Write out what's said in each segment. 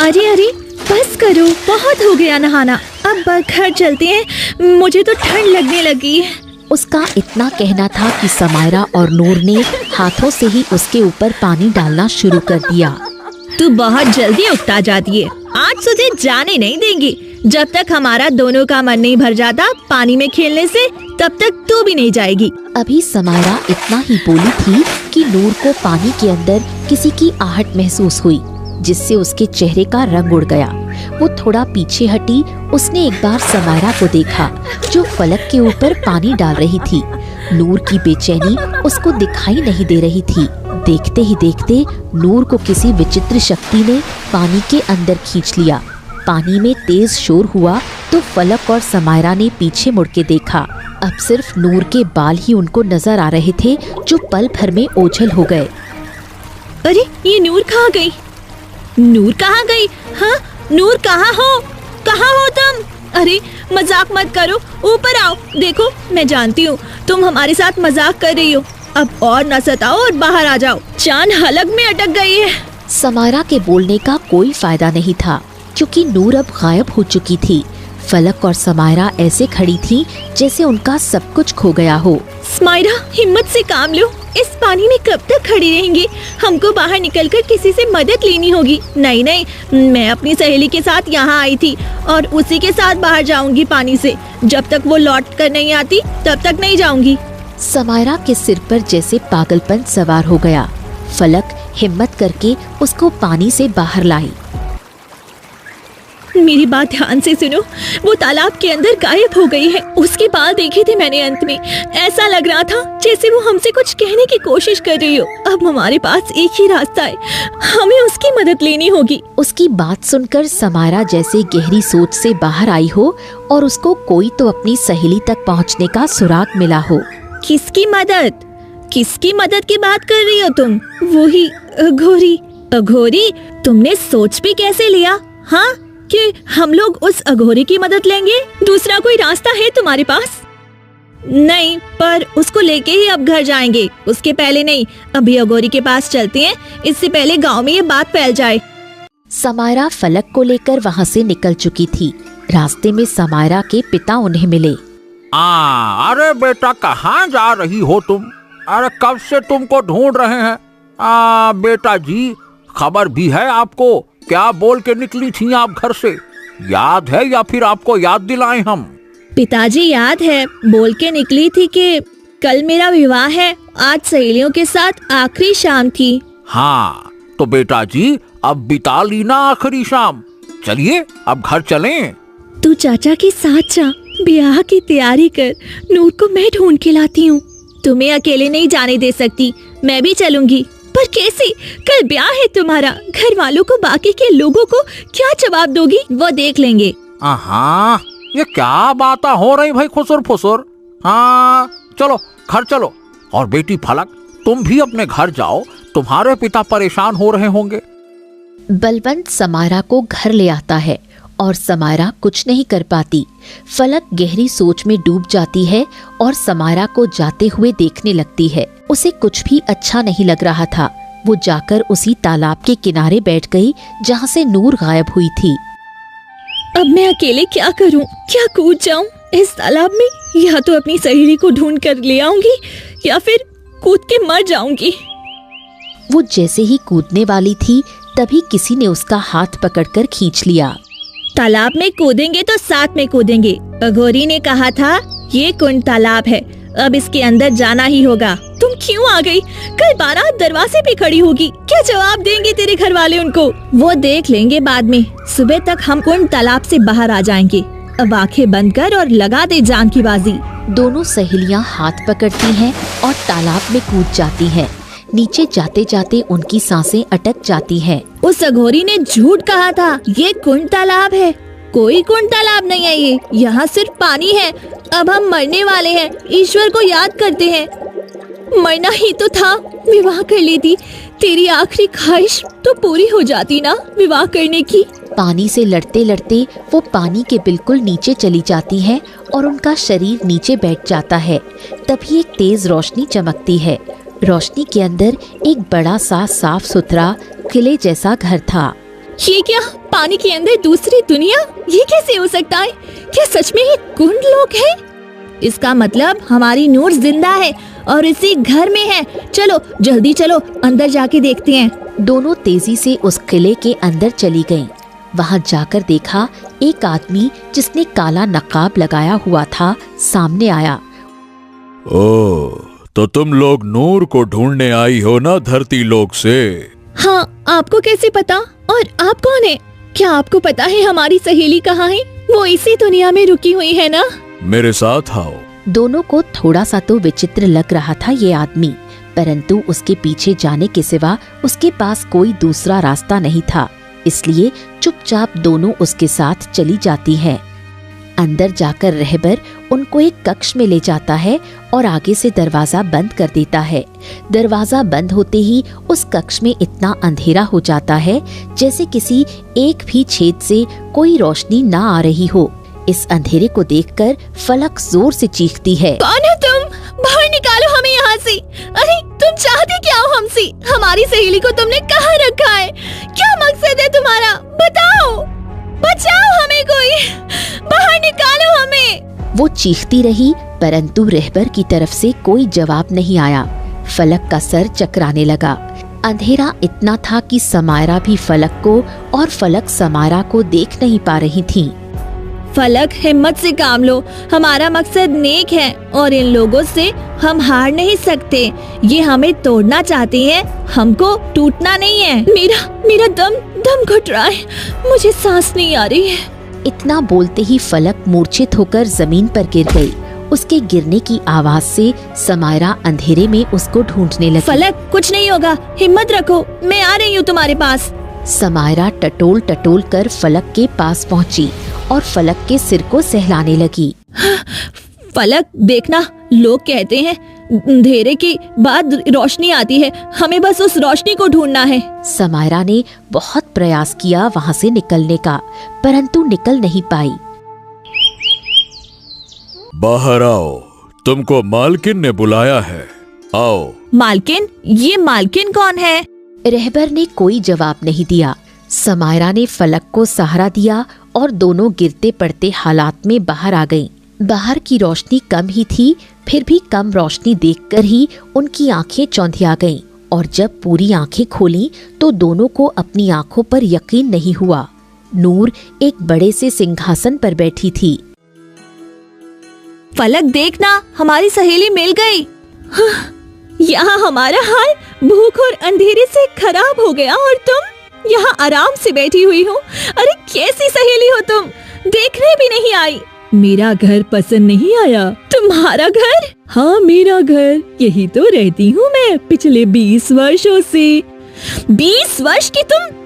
अरे अरे बस करो, बहुत हो गया नहाना, अब घर चलते हैं, मुझे तो ठंड लगने लगी है। उसका इतना कहना था कि समायरा और नूर ने हाथों से ही उसके ऊपर पानी डालना शुरू कर दिया। तू बहुत जल्दी उकता जाती है, आज तुझे जाने नहीं देंगी। जब तक हमारा दोनों का मन नहीं भर जाता पानी में खेलने से, तब तक तू भी नहीं जाएगी। अभी समायरा इतना ही बोली थी कि नूर को पानी के अंदर किसी की आहट महसूस हुई, जिससे उसके चेहरे का रंग उड़ गया। वो थोड़ा पीछे हटी। उसने एक बार समायरा को देखा जो फलक के ऊपर पानी डाल रही थी। नूर की बेचैनी उसको दिखाई नहीं दे रही थी। देखते ही देखते नूर को किसी विचित्र शक्ति ने पानी के अंदर खींच लिया। पानी में तेज शोर हुआ तो फलक और समायरा ने पीछे मुड़ के देखा। अब सिर्फ नूर के बाल ही उनको नजर आ रहे थे, जो पल भर में ओझल हो गए। अरे ये नूर कहाँ गई? नूर कहाँ गई? हाँ नूर कहाँ हो? कहाँ हो तुम? अरे मजाक मत करो, ऊपर आओ। देखो मैं जानती हूँ तुम हमारे साथ मजाक कर रही हो, अब और न सताओ और बाहर आ जाओ, जान हलक में अटक गई है। समायरा के बोलने का कोई फायदा नहीं था, क्योंकि नूर अब गायब हो चुकी थी। फलक और समायरा ऐसे खड़ी थी जैसे उनका सब कुछ खो गया हो। समायरा हिम्मत से काम लो, इस पानी में कब तक खड़ी रहेंगी? हमको बाहर निकलकर किसी से मदद लेनी होगी। नहीं नहीं, मैं अपनी सहेली के साथ यहाँ आई थी और उसी के साथ बाहर जाऊंगी पानी से। जब तक वो लौट कर नहीं आती तब तक नहीं जाऊंगी। समायरा के सिर पर जैसे पागलपन सवार हो गया। फलक हिम्मत करके उसको पानी से बाहर लाई। मेरी बात ध्यान से सुनो, वो तालाब के अंदर गायब हो गई है। उसके बाल देखे थे मैंने अंत में, ऐसा लग रहा था जैसे वो हमसे कुछ कहने की कोशिश कर रही हो। अब हमारे पास एक ही रास्ता है, हमें उसकी मदद लेनी होगी। उसकी बात सुनकर समायरा जैसे गहरी सोच से बाहर आई हो और उसको कोई तो अपनी सहेली तक पहुंचने का सुराग मिला हो। किसकी मदद? किसकी मदद की बात कर रही हो तुम? वो ही अघोरी। अघोरी? तुमने सोच भी कैसे लिया हाँ कि हम लोग उस अघोरी की मदद लेंगे? दूसरा कोई रास्ता है तुम्हारे पास? नहीं, पर उसको लेके ही अब घर जाएंगे, उसके पहले नहीं। अभी अघोरी के पास चलते हैं, इससे पहले गांव में ये बात फैल जाए। समायरा फलक को लेकर वहाँ से निकल चुकी थी। रास्ते में समायरा के पिता उन्हें मिले। अरे बेटा कहाँ जा रही हो तुम? अरे कब से तुमको ढूंढ रहे हैं। बेटा जी, खबर भी है आपको? क्या बोल के निकली थी आप घर से? याद है या फिर आपको याद दिलाएं हम? पिताजी याद है, बोल के निकली थी कि कल मेरा विवाह है, आज सहेलियों के साथ आखिरी शाम थी। हाँ तो बेटा जी अब बिता ली ना आखिरी शाम। चलिए अब घर चलें। तू चाचा के साथ जा, ब्याह की तैयारी कर, नूर को मैं ढूंढ के लाती हूँ। तुम्हें अकेले नहीं जाने दे सकती, मैं भी चलूंगी। पर कैसे? कल ब्याह है तुम्हारा, घर वालों को, बाकी के लोगों को क्या जवाब दोगी? वो देख लेंगे। हाँ ये क्या बातें हो रही भाई खुसुर फुसुर। हाँ चलो घर चलो। और बेटी फलक तुम भी अपने घर जाओ, तुम्हारे पिता परेशान हो रहे होंगे। बलवंत समायरा को घर ले आता है और समायरा कुछ नहीं कर पाती। फलक गहरी सोच में डूब जाती है और समायरा को जाते हुए देखने लगती है। उसे कुछ भी अच्छा नहीं लग रहा था। वो जाकर उसी तालाब के किनारे बैठ गई जहाँ से नूर गायब हुई थी। अब मैं अकेले क्या करूं? क्या कूद जाऊं इस तालाब में? या तो अपनी सहेली को ढूंढ कर ले आऊंगी या फिर कूद के मर जाऊंगी। वो जैसे ही कूदने वाली थी तभी किसी ने उसका हाथ पकड़कर खींच लिया। तालाब में कूदेंगे तो साथ में कूदेंगे। अघोरी ने कहा था ये कुंड तालाब है, अब इसके अंदर जाना ही होगा। तुम क्यों आ गई? कल बारात दरवाजे पे खड़ी होगी, क्या जवाब देंगे तेरे घर वाले उनको? वो देख लेंगे बाद में। सुबह तक हम कुंड तालाब से बाहर आ जाएंगे। अब आंखें बंद कर और लगा दे जान की बाजी। दोनों सहेलियां हाथ पकड़ती हैं और तालाब में कूद जाती हैं। नीचे जाते जाते उनकी सांसें अटक जाती हैं। उस अघोरी ने झूठ कहा था, ये कुंड तालाब है। कोई कुंड तालाब नहीं है ये, यहाँ सिर्फ पानी है। अब हम मरने वाले हैं, ईश्वर को याद करते हैं। मरना ही तो था, विवाह कर लेती। तेरी आखिरी ख्वाहिश तो पूरी हो जाती ना विवाह करने की। पानी से लड़ते लड़ते वो पानी के बिल्कुल नीचे चली जाती है और उनका शरीर नीचे बैठ जाता है। तभी एक तेज रोशनी चमकती है। रोशनी के अंदर एक बड़ा सा साफ सुथरा किले जैसा घर था। ये क्या, पानी के अंदर दूसरी दुनिया? ये कैसे हो सकता है? क्या सच में ये कुंड लोग हैं? इसका मतलब हमारी नूर जिंदा है और इसी घर में है। चलो जल्दी चलो, अंदर जाके देखते हैं। दोनों तेजी से उस किले के अंदर चली गईं। वहां जाकर देखा एक आदमी जिसने काला नकाब लगाया हुआ था सामने आया। ओह, तो तुम लोग नूर को ढूंढने आई हो ना धरती लोक से? हाँ, आपको कैसे पता? और आप कौन है? क्या आपको पता है हमारी सहेली कहाँ है? वो इसी दुनिया में रुकी हुई है ना? मेरे साथ आओ। दोनों को थोड़ा सा तो विचित्र लग रहा था ये आदमी, परंतु उसके पीछे जाने के सिवा उसके पास कोई दूसरा रास्ता नहीं था, इसलिए चुपचाप दोनों उसके साथ चली जाती हैं। अंदर जाकर रहबर उनको एक कक्ष में ले जाता है और आगे से दरवाजा बंद कर देता है। दरवाजा बंद होते ही उस कक्ष में इतना अंधेरा हो जाता है जैसे किसी एक भी छेद से कोई रोशनी ना आ रही हो। इस अंधेरे को देखकर फलक जोर से चीखती है। कौन हो तुम? बाहर निकालो हमें यहाँ से। अरे तुम चाहते क्या हो हमसे? हमारी सहेली को तुमने कहाँ रखा है? क्या मकसद है तुम्हारा? बताओ, बचाओ हमें कोई, बाहर निकालो हमें। वो चीखती रही परंतु रहबर की तरफ से कोई जवाब नहीं आया। फलक का सर चकराने लगा। अंधेरा इतना था कि समायरा भी फलक को और फलक समायरा को देख नहीं पा रही थी। फलक, हिम्मत से काम लो, हमारा मकसद नेक है और इन लोगों से हम हार नहीं सकते। ये हमें तोड़ना चाहते हैं, हमको टूटना नहीं है। मेरा दम घुट रहा है, मुझे सांस नहीं आ रही है। इतना बोलते ही फलक मूर्छित होकर जमीन पर गिर गई। उसके गिरने की आवाज से समायरा अंधेरे में उसको ढूंढने लगी। फलक, कुछ नहीं होगा, हिम्मत रखो, मैं आ रही हूँ तुम्हारे पास। समायरा टटोल टटोल कर फलक के पास पहुंची और फलक के सिर को सहलाने लगी। फलक, देखना, लोग कहते हैं अंधेरे के बाद रोशनी आती है, हमें बस उस रोशनी को ढूंढना है। समायरा ने बहुत प्रयास किया वहां से निकलने का, परंतु निकल नहीं पाई। बाहर आओ, तुमको मालकिन ने बुलाया है, आओ। मालकिन? ये मालकिन कौन है? रहबर ने कोई जवाब नहीं दिया। समायरा ने फलक को सहारा दिया और दोनों गिरते पड़ते हालात में बाहर आ गईं। बाहर की रोशनी कम ही थी, फिर भी कम रोशनी देखकर ही उनकी आंखें चौंधिया गईं और जब पूरी आंखें खोलीं तो दोनों को अपनी आंखों पर यकीन नहीं हुआ। नूर एक बड़े से सिंहासन पर बैठी थी। फलक, देखना, हमारी सहेली मिल गई। यहाँ हमारा हाल भूख और अंधेरे से खराब हो गया और तुम यहाँ आराम से बैठी हुई हो। अरे कैसी सहेली हो तुम, देखने भी नहीं आई। मेरा घर पसंद नहीं आया? तुम्हारा घर? हाँ, मेरा घर, यही तो रहती हूँ मैं पिछले 20 वर्षों से। 20 वर्ष की तुम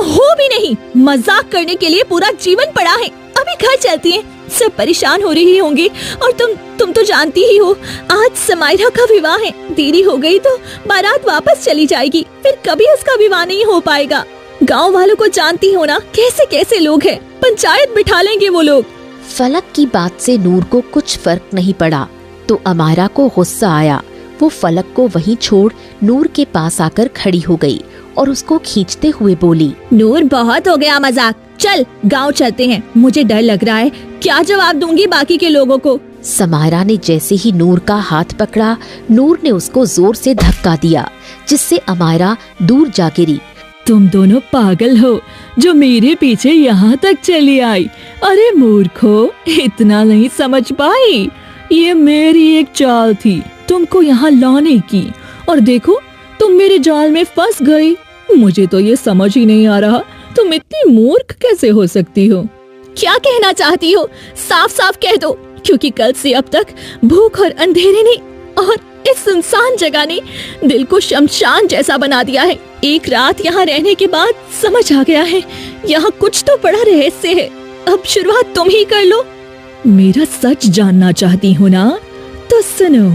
हो भी नहीं। मजाक करने के लिए पूरा जीवन पड़ा है। अभी घर चलती हैं, सब परेशान हो रही होंगी और तुम तो जानती ही हो, आज समायरा का विवाह है। देरी हो गई तो बारात वापस चली जाएगी, फिर कभी उसका विवाह नहीं हो पाएगा। गांव वालों को जानती हो ना, कैसे कैसे लोग हैं, पंचायत बिठा लेंगे वो लोग। फलक की बात से नूर को कुछ फर्क नहीं पड़ा तो अमायरा को गुस्सा आया। वो फलक को वहीं छोड़ नूर के पास आकर खड़ी हो गई और उसको खींचते हुए बोली, नूर, बहुत हो गया मजाक, चल गांव चलते हैं। मुझे डर लग रहा है, क्या जवाब दूंगी बाकी के लोगों को। समायरा ने जैसे ही नूर का हाथ पकड़ा, नूर ने उसको जोर से धक्का दिया जिससे अमायरा दूर जा गिरी। तुम दोनों पागल हो जो मेरे पीछे यहाँ तक चली आई। अरे मूर्खो, इतना नहीं समझ पाई? ये मेरी एक चाल थी तुमको यहाँ लाने की, और देखो तुम मेरे जाल में फंस गई। मुझे तो ये समझ ही नहीं आ रहा, तुम इतनी मूर्ख कैसे हो सकती हो? क्या कहना चाहती हो? साफ साफ कह दो, क्योंकि कल से अब तक भूख और अंधेरे ने और इस सुनसान जगह ने दिल को शमशान जैसा बना दिया है। एक रात यहाँ रहने के बाद समझ आ गया है, यहाँ कुछ तो बड़ा रहस्य है। अब शुरुआत तुम ही कर लो। मेरा सच जानना चाहती हो ना? तो सुनो,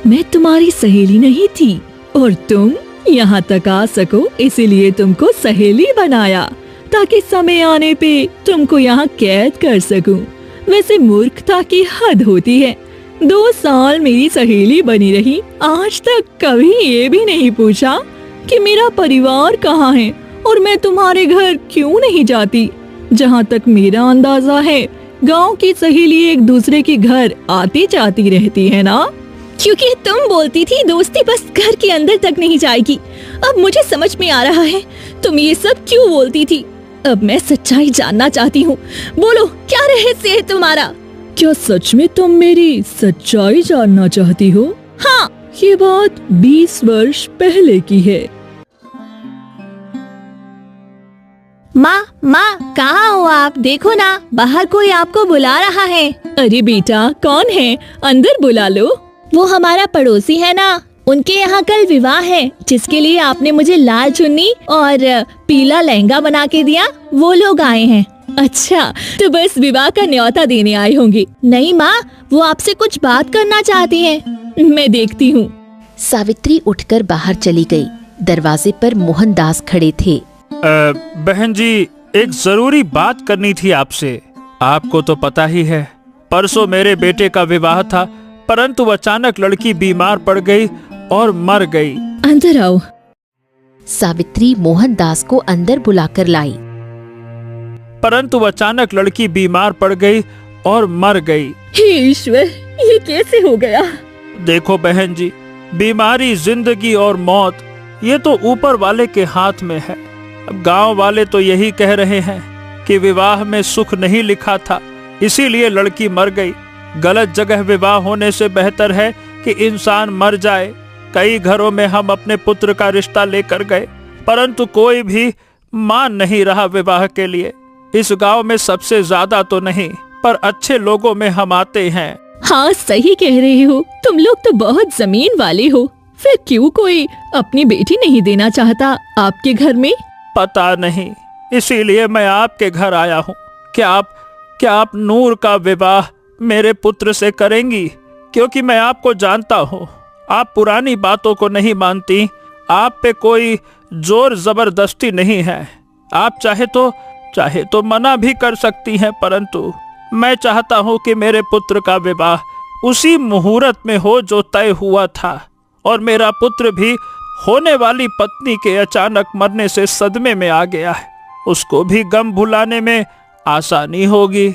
मैं तुम्हारी सहेली नहीं थी और तुम यहाँ तक आ सको इसीलिए तुमको सहेली बनाया, ताकि समय आने पे तुमको यहाँ कैद कर सकूं। वैसे मूर्खता की हद होती है। 2 साल मेरी सहेली बनी रही, आज तक कभी ये भी नहीं पूछा कि मेरा परिवार कहाँ है और मैं तुम्हारे घर क्यों नहीं जाती? जहाँ तक मेरा अंदाजा है, गांव की सहेली एक दूसरे के घर आती जाती रहती है ना? क्योंकि तुम बोलती थी दोस्ती बस घर के अंदर तक नहीं जाएगी। अब मुझे समझ में आ रहा है तुम ये सब क्यों बोलती थी। अब मैं सच्चाई जानना चाहती हूँ। बोलो, क्या रहस्य है तुम्हारा? क्या सच में तुम मेरी सच्चाई जानना चाहती हो? हाँ, ये बात 20 वर्ष पहले की है। माँ, कहाँ हो आप? देखो ना, बाहर कोई आपको बुला रहा है। अरे बेटा, कौन है? अंदर बुला लो। वो हमारा पड़ोसी है ना, उनके यहाँ कल विवाह है, जिसके लिए आपने मुझे लाल चुन्नी और पीला लहंगा बना के दिया। वो लोग आए हैं। अच्छा, तो बस विवाह का न्योता देने आए होंगे। नहीं माँ, वो आपसे कुछ बात करना चाहती हैं। मैं देखती हूँ। सावित्री उठकर बाहर चली गई। दरवाजे पर मोहनदास खड़े थे। बहन जी, एक जरूरी बात करनी थी आपसे। आपको तो पता ही है, परसों मेरे बेटे का विवाह था, परंतु अचानक लड़की बीमार पड़ गई और मर गई। अंदर आओ। सावित्री मोहनदास को अंदर बुलाकर लाई। परंतु अचानक लड़की बीमार पड़ गई और मर गई। हे ईश्वर, ये कैसे हो गया? देखो बहन जी, बीमारी, जिंदगी और मौत, ये तो ऊपर वाले के हाथ में है। अब गांव वाले तो यही कह रहे हैं कि विवाह में सुख नहीं लिखा था, इसीलिए लड़की मर गई। गलत जगह विवाह होने से बेहतर है कि इंसान मर जाए। कई घरों में हम अपने पुत्र का रिश्ता लेकर गए, परंतु कोई भी मान नहीं रहा विवाह के लिए। इस गांव में सबसे ज्यादा तो नहीं, पर अच्छे लोगों में हम आते हैं। हाँ, सही कह रहे हो। तुम लोग तो बहुत जमीन वाले हो। फिर क्यों कोई अपनी बेटी नहीं देना चाहता आपके घर में? पता नहीं, इसीलिए मैं आपके घर आया हूँ। क्या आप नूर का विवाह मेरे पुत्र से करेंगी? क्योंकि मैं आपको जानता हूँ, आप पुरानी बातों को नहीं मानती। आप पे कोई जोर जबरदस्ती नहीं है। आप चाहे तो मना भी कर सकती हैं, परंतु मैं चाहता हूँ कि मेरे पुत्र का विवाह उसी मुहूर्त में हो जो तय हुआ था, और मेरा पुत्र भी होने वाली पत्नी के अचानक मरने से सदमे में आ गया है। उसको भी गम भुलाने में आसानी होगी।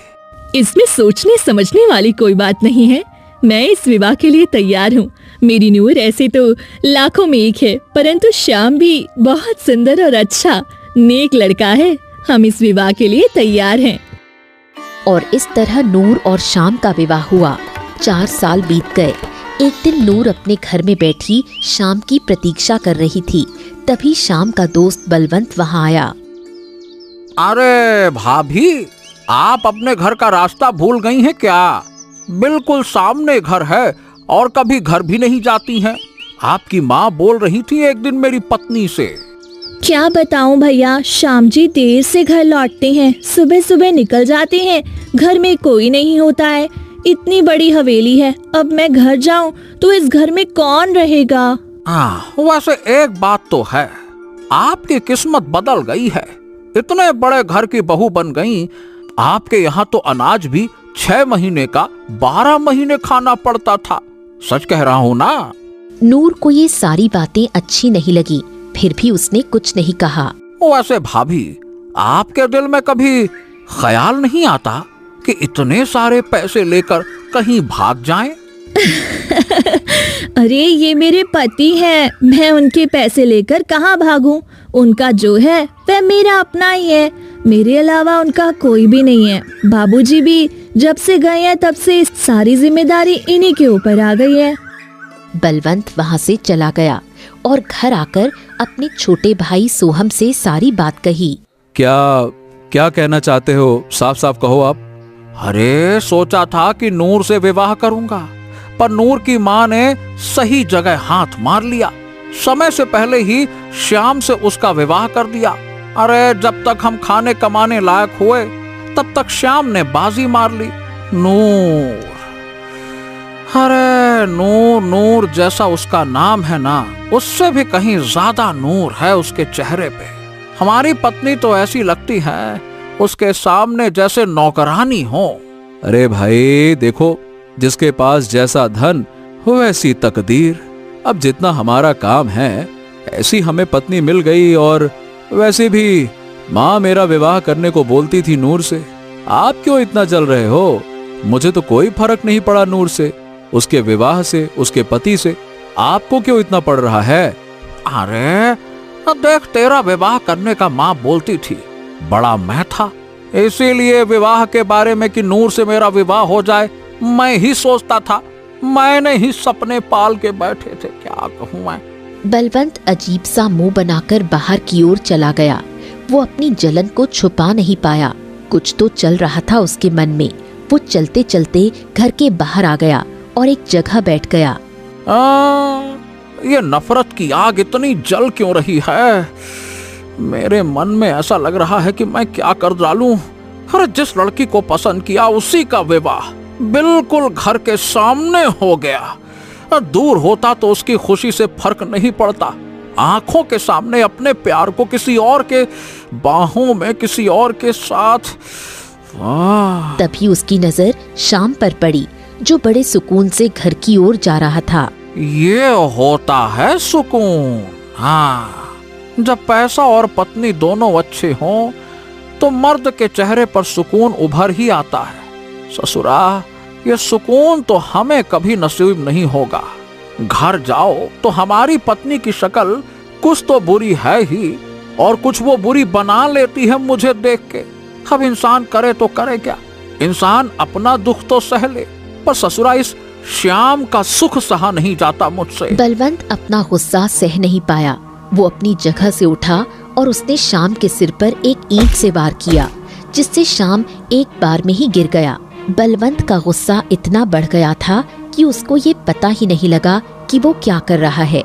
इसमें सोचने समझने वाली कोई बात नहीं है। मैं इस विवाह के लिए तैयार हूँ। मेरी नूर ऐसे तो लाखों में एक है, परंतु श्याम भी बहुत सुंदर और अच्छा नेक लड़का है। हम इस विवाह के लिए तैयार हैं। और इस तरह नूर और श्याम का विवाह हुआ। 4 साल बीत गए। एक दिन नूर अपने घर में बैठी श्याम की प्रतीक्षा कर रही थी। तभी श्याम का दोस्त बलवंत वहाँ आया। अरे भाभी, आप अपने घर का रास्ता भूल गई हैं क्या? बिल्कुल सामने घर है और कभी घर भी नहीं जाती हैं। आपकी माँ बोल रही थी एक दिन मेरी पत्नी से। क्या बताऊं भैया, श्याम जी देर से घर लौटते हैं, सुबह सुबह निकल जाते हैं, घर में कोई नहीं होता है। इतनी बड़ी हवेली है, अब मैं घर जाऊं तो इस घर में कौन रहेगा? वैसे एक बात तो है, आपकी किस्मत बदल गई है। इतने बड़े घर की बहू बन गई। आपके यहाँ तो अनाज भी 6 महीने का 12 महीने खाना पड़ता था। सच कह रहा हूँ ना? नूर को ये सारी बातें अच्छी नहीं लगी, फिर भी उसने कुछ नहीं कहा। वैसे भाभी, आपके दिल में कभी ख्याल नहीं आता कि इतने सारे पैसे लेकर कहीं भाग जाएं? अरे ये मेरे पति हैं, मैं उनके पैसे लेकर कहाँ भागूं? उनका जो है वह मेरा अपना ही है, मेरे अलावा उनका कोई भी नहीं है। बाबूजी भी जब से गए हैं तब से सारी जिम्मेदारी इन्हीं के ऊपर आ गई है। बलवंत वहाँ से चला गया और घर आकर अपने छोटे भाई सोहम से सारी बात कही। क्या कहना चाहते हो? साफ साफ कहो आप। अरे सोचा था कि नूर से विवाह करूंगा, पर नूर की माँ ने सही जगह हाथ मार लिया। समय से पहले ही श्याम से उसका विवाह कर दिया। अरे जब तक हम खाने कमाने लायक हुए तब तक श्याम ने बाजी मार ली। नूर, अरे नूर जैसा उसका नाम है ना, उससे भी कहीं ज्यादा नूर है उसके चेहरे पे। हमारी पत्नी तो ऐसी लगती है उसके सामने जैसे नौकरानी हो। अरे भाई देखो, जिसके पास जैसा धन वैसी तकदीर। अब जितना हमारा काम है, ऐसी हमें पत्नी मिल गई और वैसे भी माँ मेरा विवाह करने को बोलती थी नूर से। आप क्यों इतना जल रहे हो? मुझे तो कोई फर्क नहीं पड़ा नूर से, उसके विवाह से, उसके पति से। आपको क्यों इतना पड़ रहा है? अरे देख, तेरा विवाह करने का माँ बोलती थी, बड़ा मैं था, इसीलिए विवाह के बारे में कि नूर से मेरा विवाह हो जाए मैं ही सोचता था। मैंने ही सपने पाल के बैठे थे, क्या कहूँ मैं। बलवंत अजीब सा मुंह बनाकर बाहर की ओर चला गया। वो अपनी जलन को छुपा नहीं पाया। कुछ तो चल रहा था उसके मन में। वो चलते चलते घर के बाहर आ गया और एक जगह बैठ गया। ये नफरत की आग इतनी जल क्यों रही है? मेरे मन में ऐसा लग रहा है कि मैं क्या कर डालूं। अरे जिस लड़की को पसंद किया उसी का विवाह बिल्कुल घर के सामने हो गया। दूर होता तो उसकी खुशी से फर्क नहीं पड़ता, आंखों के सामने अपने प्यार को किसी और के बाहों में किसी और के साथ। तभी उसकी नजर शाम पर पड़ी, जो बड़े सुकून से घर की ओर जा रहा था। ये होता है सुकून। हाँ, जब पैसा और पत्नी दोनों अच्छे हों तो मर्द के चेहरे पर सुकून उभर ही आता है। ससुरा, ये सुकून तो हमें कभी नसीब नहीं होगा। घर जाओ तो हमारी पत्नी की शक्ल कुछ तो बुरी है ही, और कुछ वो बुरी बना लेती है मुझे देख के। अब इंसान करे तो करे क्या? इंसान अपना दुख तो सह ले, पर ससुरा इस श्याम का सुख सहा नहीं जाता मुझसे। बलवंत अपना गुस्सा सह नहीं पाया। वो अपनी जगह से उठा और उसने शाम के सिर पर एक ईंट से वार किया, जिससे शाम एक बार में ही गिर गया। बलवंत का गुस्सा इतना बढ़ गया था कि उसको ये पता ही नहीं लगा कि वो क्या कर रहा है।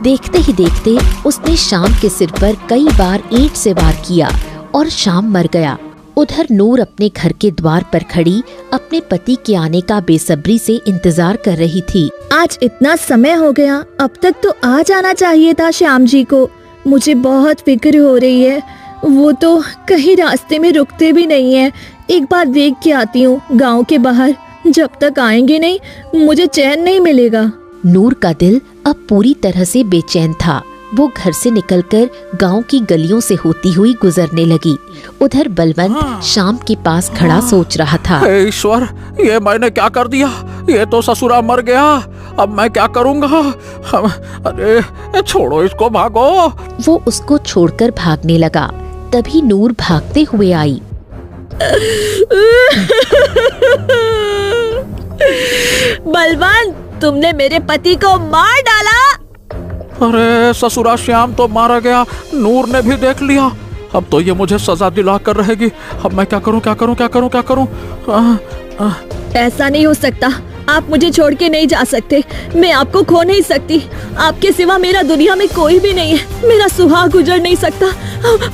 देखते ही देखते उसने शाम के सिर पर कई बार ईंट से वार किया और शाम मर गया। उधर नूर अपने घर के द्वार पर खड़ी अपने पति के आने का बेसब्री से इंतजार कर रही थी। आज इतना समय हो गया, अब तक तो आ जाना चाहिए था श्याम जी को। मुझे बहुत फिक्र हो रही है। वो तो कहीं रास्ते में रुकते भी नहीं है। एक बार देख के आती हूँ गांव के बाहर। जब तक आएंगे नहीं मुझे चैन नहीं मिलेगा। नूर का दिल अब पूरी तरह से बेचैन था। वो घर से निकलकर गांव की गलियों से होती हुई गुजरने लगी। उधर बलवंत शाम के पास खड़ा सोच रहा था। हे ईश्वर, ये मैंने क्या कर दिया? ये तो ससुरा मर गया, अब मैं क्या करूँगा? अरे छोड़ो इसको, भागो। वो उसको छोड़कर भागने लगा। तभी नूर भागते हुए आई। बलवंत, तुमने मेरे पति को मार डाला। अरे ससुरा श्याम तो मारा गया, नूर ने भी देख लिया। अब तो ये मुझे सजा दिला कर रहेगी। अब मैं क्या करूं, क्या करूं, क्या करूं, क्या करूं? ऐसा नहीं हो सकता। आप मुझे छोड़ के नहीं जा सकते। मैं आपको खो नहीं सकती। आपके सिवा मेरा दुनिया में कोई भी नहीं है। मेरा सुहाग गुजर नहीं सकता।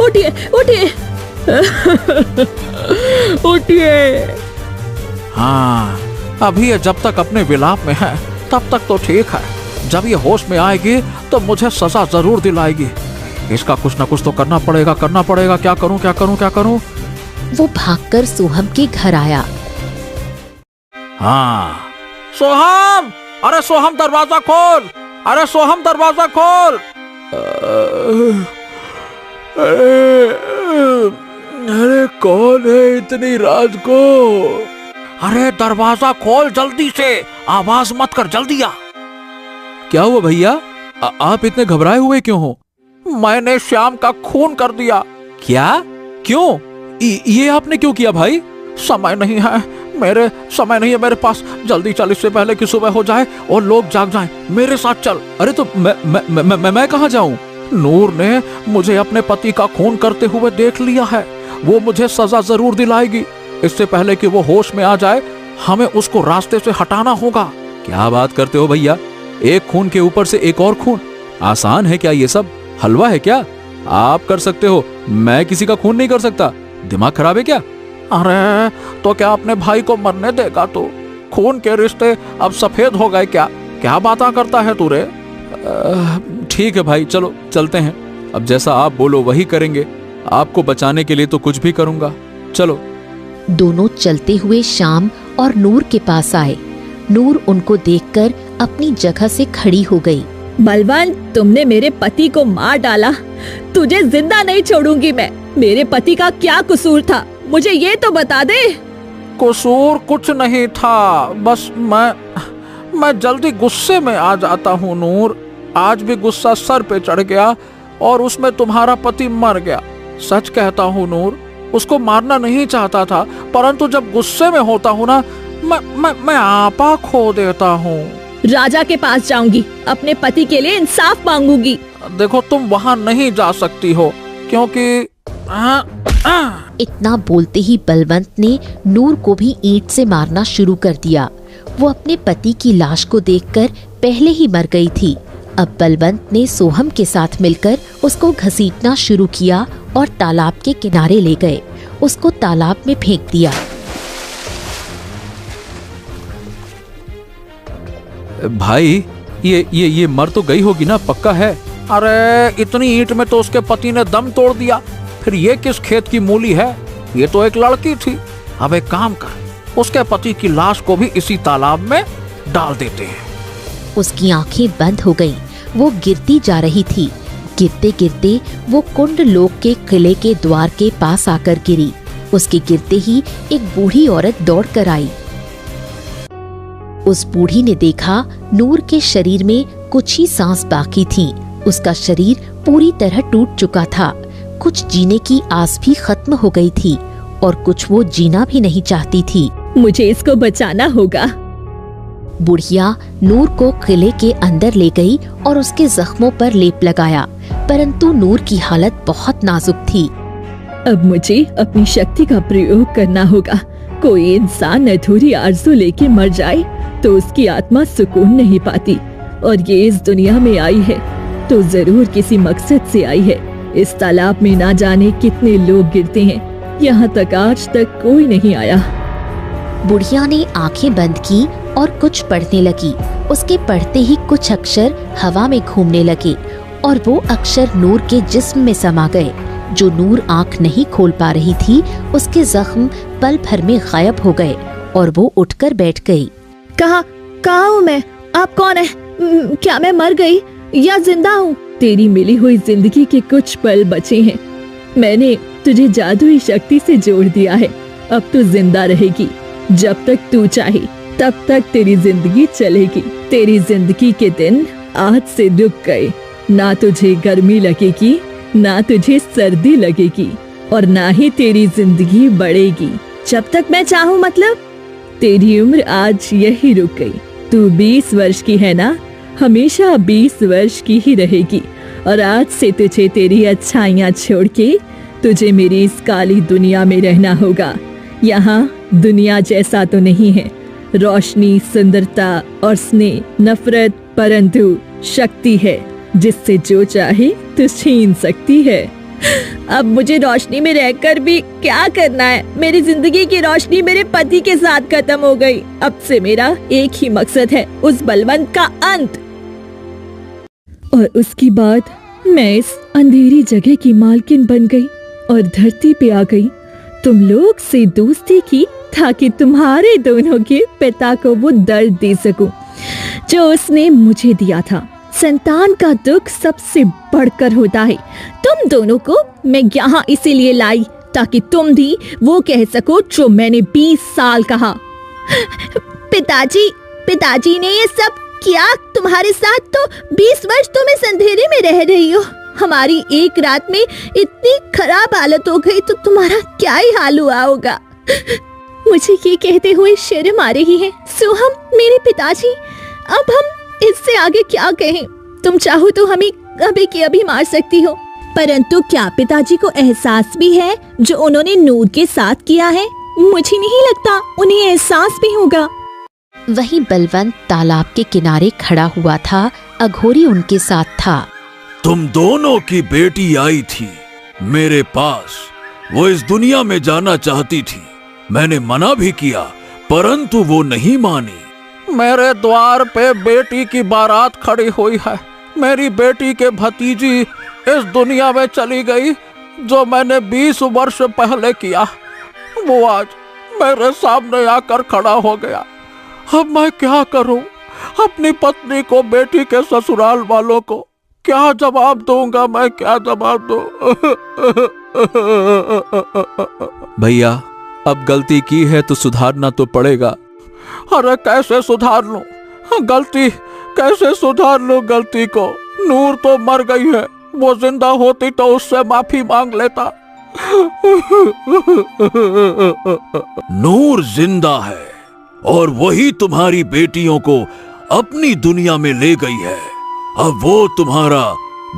उठिए, उठिए। उठिए। हाँ, अभी ये जब तक अपने विलाप में है तब तक तो ठीक है। जब ये होश में आएगी तो मुझे सजा जरूर दिलाएगी। इसका कुछ ना कुछ तो करना पड़ेगा, करना पड़ेगा। क्या करूं, क्या करूं, क्या करूं? वो भागकर सोहम के घर आया। हाँ, सोहम! अरे सोहम, दरवाजा खोल! अरे सोहम, दरवाजा खोल! अरे कौन है इतनी रात को? अरे दरवाजा खोल जल्दी से, आवाज मत कर, जल्दी आ। क्या हुआ भैया? आप इतने घबराए हुए क्यों हो? मैंने श्याम का खून कर दिया। क्या? क्यों? ये आपने क्यों किया भाई? समय नहीं है मेरे पास। जल्दी चल, इससे पहले कि सुबह हो जाए और लोग जाग जाएं। मेरे साथ चल। अरे तो मैं कहाँ जाऊं? नूर ने मुझे अपने पति का खून करते हुए देख लिया है। वो मुझे सजा जरूर दिलाएगी। इससे पहले कि वो होश में आ जाए हमें उसको रास्ते से हटाना होगा। क्या बात करते हो भैया? एक खून के ऊपर से एक और खून? आसान है क्या ये सब? हलवा है क्या? आप कर सकते हो, मैं किसी का खून नहीं कर सकता। दिमाग खराब है क्या? अरे तो क्या अपने भाई को मरने देगा तू? खून के रिश्ते अब सफेद हो गए क्या? क्या बातें करता है तू रे? ठीक है भाई, चलो चलते हैं। अब जैसा आप बोलो वही करेंगे। आपको बचाने के लिए तो कुछ भी करूंगा। चलो। दोनों चलते हुए श्याम और नूर के पास आए। नूर उनको देखकर अपनी जगह से खड़ी हो गई। बलवंत, तुमने मेरे पति को मार डाला। तुझे जिंदा नहीं छोड़ूंगी मैं। मेरे पति का क्या कसूर था, मुझे ये तो बता दे। कसूर कुछ नहीं था, बस मैं जल्दी गुस्से में आ जाता हूँ नूर। आज भी गुस्सा सर पे चढ़ गया और उसमें तुम्हारा पति मर गया। सच कहता हूँ नूर, उसको मारना नहीं चाहता था, परंतु जब गुस्से में होता हूँ ना, मैं आपा खो देता हूँ। राजा के पास जाऊंगी, अपने पति के लिए इंसाफ मांगूंगी। देखो तुम वहाँ नहीं जा सकती हो, क्योंकि इतना बोलते ही बलवंत ने नूर को भी ईंट से मारना शुरू कर दिया। वो अपने पति की लाश को देखकर पहले ही मर गई थी। अब बलवंत ने सोहम के साथ मिलकर उसको घसीटना शुरू किया और तालाब के किनारे ले गए। उसको तालाब में फेंक दिया। भाई ये मर तो गई होगी ना, पक्का है? अरे इतनी ईंट में तो उसके पति ने दम तोड़ दिया, फिर ये किस खेत की मूली है? ये तो एक लड़की थी। अब एक काम कर, उसके पति की लाश को भी इसी तालाब में डाल देते हैं। उसकी आंखें बंद हो गईं। वो गिरती जा रही थी। गिरते गिरते वो कुंड लोक के किले के द्वार के पास आकर गिरी। उसके गिरते ही एक बूढ़ी औरत दौड़ कर आई। उस बूढ़ी ने देखा नूर के शरीर में कुछ ही सांस बाकी थी। उसका शरीर पूरी तरह टूट चुका था। कुछ जीने की आस भी खत्म हो गई थी और कुछ वो जीना भी नहीं चाहती थी। मुझे इसको बचाना होगा। बुढ़िया नूर को किले के अंदर ले गई और उसके जख्मों पर लेप लगाया, परंतु नूर की हालत बहुत नाजुक थी। अब मुझे अपनी शक्ति का प्रयोग करना होगा। कोई इंसान अधूरी आरज़ू लेके मर जाए तो उसकी आत्मा सुकून नहीं पाती, और ये इस दुनिया में आई है तो जरूर किसी मकसद से आई है। इस तालाब में ना जाने कितने लोग गिरते हैं, यहाँ तक आज तक कोई नहीं आया। बुढ़िया ने आंखें बंद की और कुछ पढ़ने लगी। उसके पढ़ते ही कुछ अक्षर हवा में घूमने लगे और वो अक्षर नूर के जिस्म में समा गए। जो नूर आंख नहीं खोल पा रही थी, उसके जख्म पल भर में गायब हो गए और वो उठकर बैठ गई। कहाँ हूँ मैं? आप कौन है? क्या मैं मर गई या जिंदा हूँ? तेरी मिली हुई जिंदगी के कुछ पल बचे हैं। मैंने तुझे जादुई शक्ति से जोड़ दिया है। अब तू जिंदा रहेगी। जब तक तू चाहे तब तक तेरी जिंदगी चलेगी। तेरी जिंदगी के दिन आज से रुक गए। ना तुझे गर्मी लगेगी, ना तुझे सर्दी लगेगी, और ना ही तेरी जिंदगी बढ़ेगी। जब तक मैं चाहूँ, मतलब तेरी उम्र आज यही रुक गई। तू 20 वर्ष की है ना, हमेशा 20 वर्ष की ही रहेगी। और आज से तुझे तेरी अच्छाइयाँ छोड़ के तुझे मेरी इस काली दुनिया में रहना होगा। यहाँ दुनिया जैसा तो नहीं है, रोशनी, सुंदरता और स्नेह, नफरत, परंतु शक्ति है जिससे जो चाहे तो छीन सकती है। अब मुझे रोशनी में रहकर भी क्या करना है? मेरी जिंदगी की रोशनी मेरे पति के साथ खत्म हो गई। अब से मेरा एक ही मकसद है, उस बलवंत का अंत। और उसके बाद मैं इस अंधेरी जगह की मालकिन बन गई और धरती पे आ गई। तुम लोग से दोस्ती की ताकि तुम्हारे दोनों के पिता को वो दर्द दे सकूं जो उसने मुझे दिया था। संतान का दुख सबसे बढ़कर होता है। तुम दोनों को मैं यहाँ इसीलिए लाई ताकि तुम भी वो कह सको जो मैंने 20 साल कहा। पिताजी ने ये सब किया तुम्हारे साथ, तो 20 वर्ष तुम इस अंधेरे में रह रही हो। हमारी एक रात में इतनी खराब हालत हो गई तो तुम्हारा क्या ही हाल हुआ होगा। मुझे ये कहते हुए शर्म आ रही है। सोहम, मेरे पिताजी, अब हम इससे आगे क्या कहें? तुम चाहो तो हमें अभी के अभी मार सकती हो, परंतु क्या पिताजी को एहसास भी है जो उन्होंने नूर के साथ किया है? मुझे नहीं लगता उन्हें एहसास भी होगा। वहीं बलवंत तालाब के किनारे खड़ा हुआ था। अघोरी उनके साथ था। तुम दोनों की बेटी आई थी मेरे पास। वो इस दुनिया में जाना चाहती थी। मैंने मना भी किया, परंतु वो नहीं मानी। मेरे द्वार पे बेटी की बारात खड़ी हुई है। मेरी बेटी के भतीजी इस दुनिया में चली गई। जो मैंने 20 वर्ष पहले किया, वो आज मेरे सामने आकर खड़ा हो गया। अब मैं क्या करूं? अपनी पत्नी को, बेटी के ससुराल वालों को क्या जवाब दूंगा मैं, क्या जवाब दूं? भैया अब गलती की है तो सुधारना तो पड़ेगा। अरे कैसे सुधार लूं गलती, कैसे सुधार लूं गलती को? नूर तो मर गई है, वो जिंदा होती तो उससे माफी मांग लेता। नूर जिंदा है और वही तुम्हारी बेटियों को अपनी दुनिया में ले गई है। अब वो तुम्हारा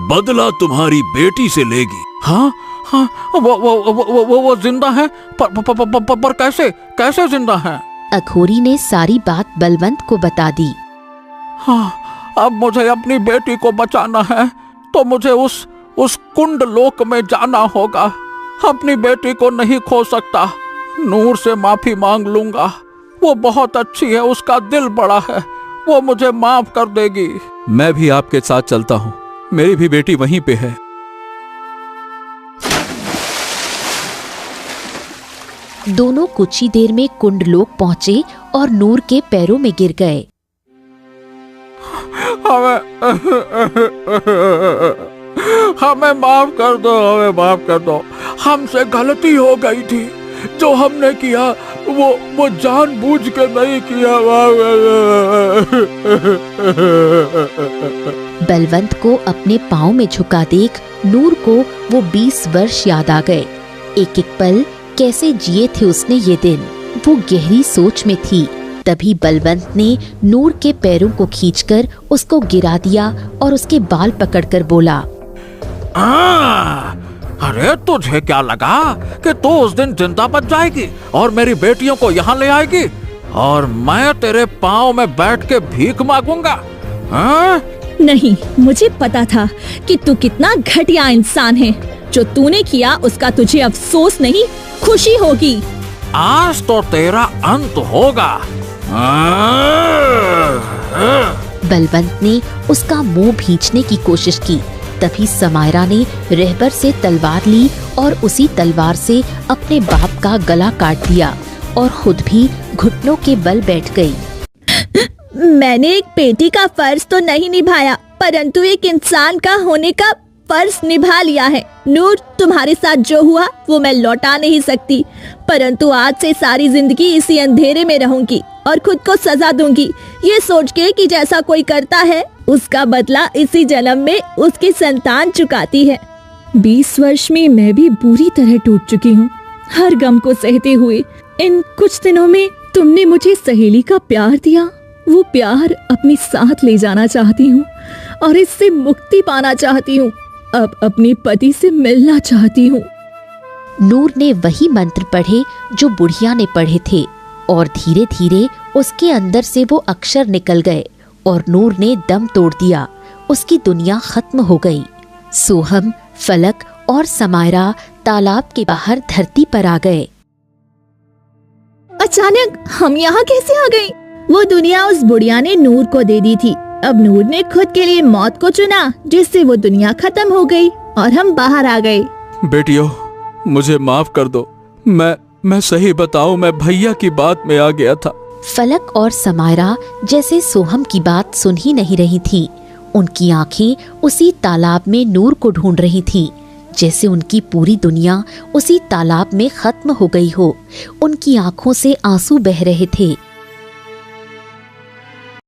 बदला तुम्हारी बेटी से लेगी। हाँ हाँ, वो जिंदा है, पर कैसे, कैसे जिंदा है? अघोरी ने सारी बात बलवंत को बता दी। हाँ, अब मुझे अपनी बेटी को बचाना है तो मुझे उस कुंड लोक में जाना होगा। अपनी बेटी को नहीं खो सकता। नूर से माफी मांग लूंगा, वो बहुत अच्छी है, उसका दिल बड़ा है, वो मुझे माफ कर देगी। मैं भी आपके साथ चलता हूँ, मेरी भी बेटी वहीं पे है। दोनों कुछ ही देर में कुंडलोक पहुंचे और नूर के पैरों में गिर गए। हमें माफ कर दो, हमें माफ कर दो। हमसे गलती हो गई थी, जो हमने किया वो जानबूझ के नहीं किया। बलवंत को अपने पाँव में झुका देख नूर को वो 20 वर्ष याद आ गए। एक एक पल कैसे जिए थे उसने ये दिन। वो गहरी सोच में थी। तभी बलवंत ने नूर के पैरों को खींचकर उसको गिरा दिया और उसके बाल पकड़कर बोला, अरे तुझे क्या लगा कि तू उस दिन जिंदा बच जाएगी और मेरी बेटियों को यहाँ ले आएगी और मैं तेरे पाँव में बैठ के भीख मांगूंगा? नहीं, मुझे पता था कि तू कितना घटिया इंसान है। जो तूने किया उसका तुझे अफसोस नहीं, खुशी होगी। आज तो तेरा अंत होगा। बलवंत ने उसका मुंह भींचने की कोशिश की। तभी समायरा ने रहबर से तलवार ली और उसी तलवार से अपने बाप का गला काट दिया और खुद भी घुटनों के बल बैठ गई। मैंने एक बेटी का फर्ज तो नहीं निभाया, परंतु एक इंसान का होने का फर्ज निभा लिया है। नूर, तुम्हारे साथ जो हुआ वो मैं लौटा नहीं सकती, परंतु आज से सारी जिंदगी इसी अंधेरे में रहूंगी और खुद को सजा दूंगी, ये सोच के कि जैसा कोई करता है उसका बदला इसी जन्म में उसकी संतान चुकाती है। 20 वर्ष में मैं भी बुरी तरह टूट चुकी हूँ, हर गम को सहते हुए। इन कुछ दिनों में तुमने मुझे सहेली का प्यार दिया, वो प्यार अपने साथ ले जाना चाहती हूँ और इससे मुक्ति पाना चाहती हूँ। अब अपने पति से मिलना चाहती हूँ। नूर ने वही मंत्र पढ़े जो बुढ़िया ने पढ़े थे और धीरे धीरे उसके अंदर से वो अक्षर निकल गए और नूर ने दम तोड़ दिया। उसकी दुनिया खत्म हो गई। सोहम, फलक और समायरा तालाब के बाहर धरती पर आ गए। अचानक हम यहाँ कैसे आ गए? वो दुनिया उस बुढ़िया ने नूर को दे दी थी। अब नूर ने खुद के लिए मौत को चुना, जिससे वो दुनिया खत्म हो गई और हम बाहर आ गए। बेटियों, मुझे माफ कर दो। मैं सही बताऊं, मैं भैया की बात में आ गया था। फलक और समायरा जैसे सोहम की बात सुन ही नहीं रही थी। उनकी आंखें उसी तालाब में नूर को ढूंढ रही थी, जैसे उनकी पूरी दुनिया उसी तालाब में खत्म हो गई हो। उनकी आंखों से आंसू बह रहे थे।